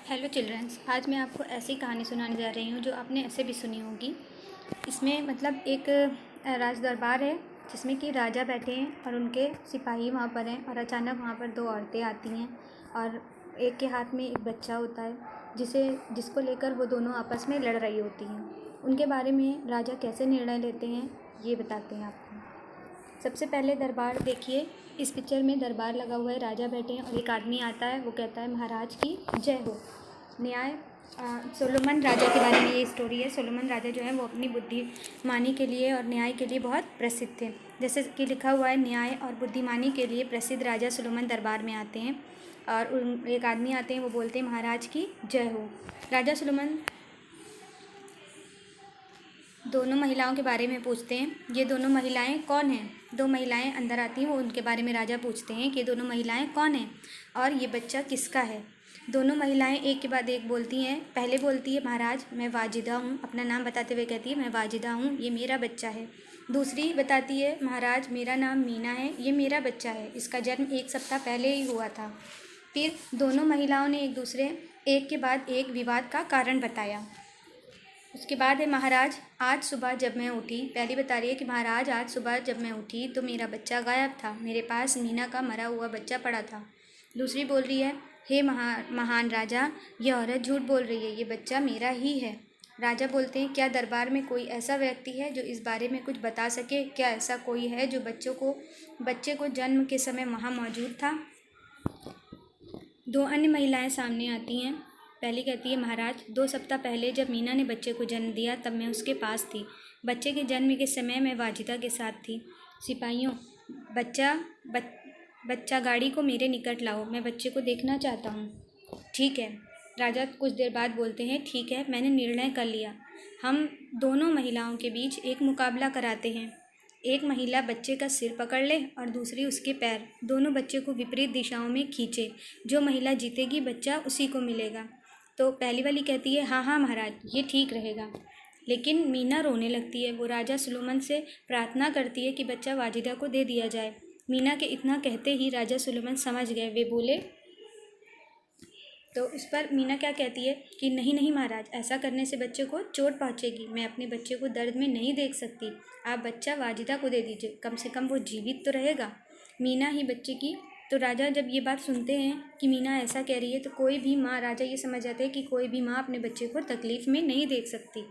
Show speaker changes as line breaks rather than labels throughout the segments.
Hello children's, आज मैं आपको ऐसी कहानी सुनाने जा रही हूँ जो आपने ऐसे भी सुनी होगी। इसमें मतलब एक राज दरबार है जिसमें कि राजा बैठे हैं और उनके सिपाही वहाँ पर हैं और अचानक वहाँ पर दो औरतें आती हैं और एक के हाथ में एक बच्चा होता है जिसको लेकर वो दोनों आपस में लड़ रही होती हैं। उनके बारे में राजा कैसे निर्णय लेते हैं ये बताते हैं आपको। सबसे पहले दरबार देखिए। इस पिक्चर में दरबार लगा हुआ है, राजा बैठे हैं और एक आदमी आता है, वो कहता है महाराज की जय हो। न्याय सोलोमन राजा के बारे में ये स्टोरी है। सोलोमन राजा जो है वो अपनी बुद्धिमानी के लिए और न्याय के लिए बहुत प्रसिद्ध थे। जैसे कि लिखा हुआ है, न्याय और बुद्धिमानी के लिए प्रसिद्ध राजा सोलोमन दरबार में आते हैं और एक आदमी आते हैं, वो बोलते हैं महाराज की जय हो। राजा सोलोमन दोनों महिलाओं के बारे में पूछते हैं, ये दोनों महिलाएं कौन हैं। दो महिलाएं अंदर आती हैं, वो उनके बारे में राजा पूछते हैं कि ये दोनों महिलाएं कौन हैं और ये बच्चा किसका है। दोनों महिलाएं एक के बाद एक बोलती हैं। पहले बोलती है महाराज मैं वाजिदा हूँ, अपना नाम बताते हुए कहती है मैं वाजिदा हूँ, ये मेरा बच्चा है। दूसरी बताती है महाराज मेरा नाम मीना है, ये मेरा बच्चा है, इसका जन्म 1 सप्ताह पहले ही हुआ था। फिर दोनों महिलाओं ने एक के बाद एक विवाद का कारण बताया। उसके बाद है महाराज आज सुबह जब मैं उठी, पहली बता रही है कि महाराज आज सुबह जब मैं उठी तो मेरा बच्चा गायब था, मेरे पास मीना का मरा हुआ बच्चा पड़ा था। दूसरी बोल रही है हे महान राजा, ये औरत झूठ बोल रही है, ये बच्चा मेरा ही है। राजा बोलते हैं क्या दरबार में कोई ऐसा व्यक्ति है जो इस बारे में कुछ बता सके? क्या ऐसा कोई है जो बच्चे को जन्म के समय वहाँ मौजूद था? दो अन्य महिलाएं सामने आती हैं। पहली कहती है महाराज 2 सप्ताह पहले जब मीना ने बच्चे को जन्म दिया तब मैं उसके पास थी। बच्चे के जन्म के समय मैं वाजिदा के साथ थी। सिपाहियों बच्चा गाड़ी को मेरे निकट लाओ, मैं बच्चे को देखना चाहता हूँ। ठीक है। राजा कुछ देर बाद बोलते हैं ठीक है, मैंने निर्णय कर लिया। हम दोनों महिलाओं के बीच एक मुकाबला कराते हैं। एक महिला बच्चे का सिर पकड़ ले और दूसरी उसके पैर, दोनों बच्चे को विपरीत दिशाओं में खींचे। जो महिला जीतेगी बच्चा उसी को मिलेगा। तो पहली वाली कहती है हाँ हाँ महाराज, ये ठीक रहेगा। लेकिन मीना रोने लगती है। वो राजा सुलेमान से प्रार्थना करती है कि बच्चा वाजिदा को दे दिया जाए। मीना के इतना कहते ही राजा सुलेमान समझ गए। वे बोले तो इस पर मीना क्या कहती है कि नहीं नहीं महाराज, ऐसा करने से बच्चे को चोट पहुँचेगी, मैं अपने बच्चे को दर्द में नहीं देख सकती। आप बच्चा वाजिदा को दे दीजिए, कम से कम वो जीवित तो रहेगा। मीना ही बच्चे की। तो राजा जब ये बात सुनते हैं कि मीना ऐसा कह रही है तो कोई भी माँ, राजा ये समझ जाते हैं कि कोई भी माँ अपने बच्चे को तकलीफ़ में नहीं देख सकती।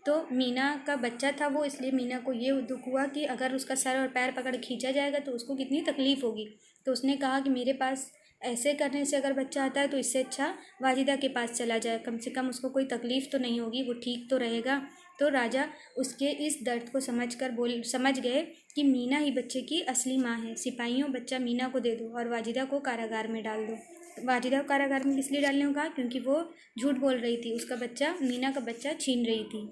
तो मीना का बच्चा था वो, इसलिए मीना को ये दुख हुआ कि अगर उसका सर और पैर पकड़ खींचा जाएगा तो उसको कितनी तकलीफ़ होगी। तो उसने कहा कि मेरे पास ऐसे करने से अगर बच्चा आता है तो इससे अच्छा वाजिदा के पास चला जाए, कम से कम उसको कोई तकलीफ़ तो नहीं होगी, वो ठीक तो रहेगा। तो राजा उसके इस दर्द को समझ गए कि मीना ही बच्चे की असली माँ है। सिपाहियों बच्चा मीना को दे दो और वाजिदा को कारागार में डाल दो। वाजिदा को कारागार में इसलिए डालने को कहा क्योंकि वो झूठ बोल रही थी, उसका बच्चा मीना का बच्चा छीन रही थी।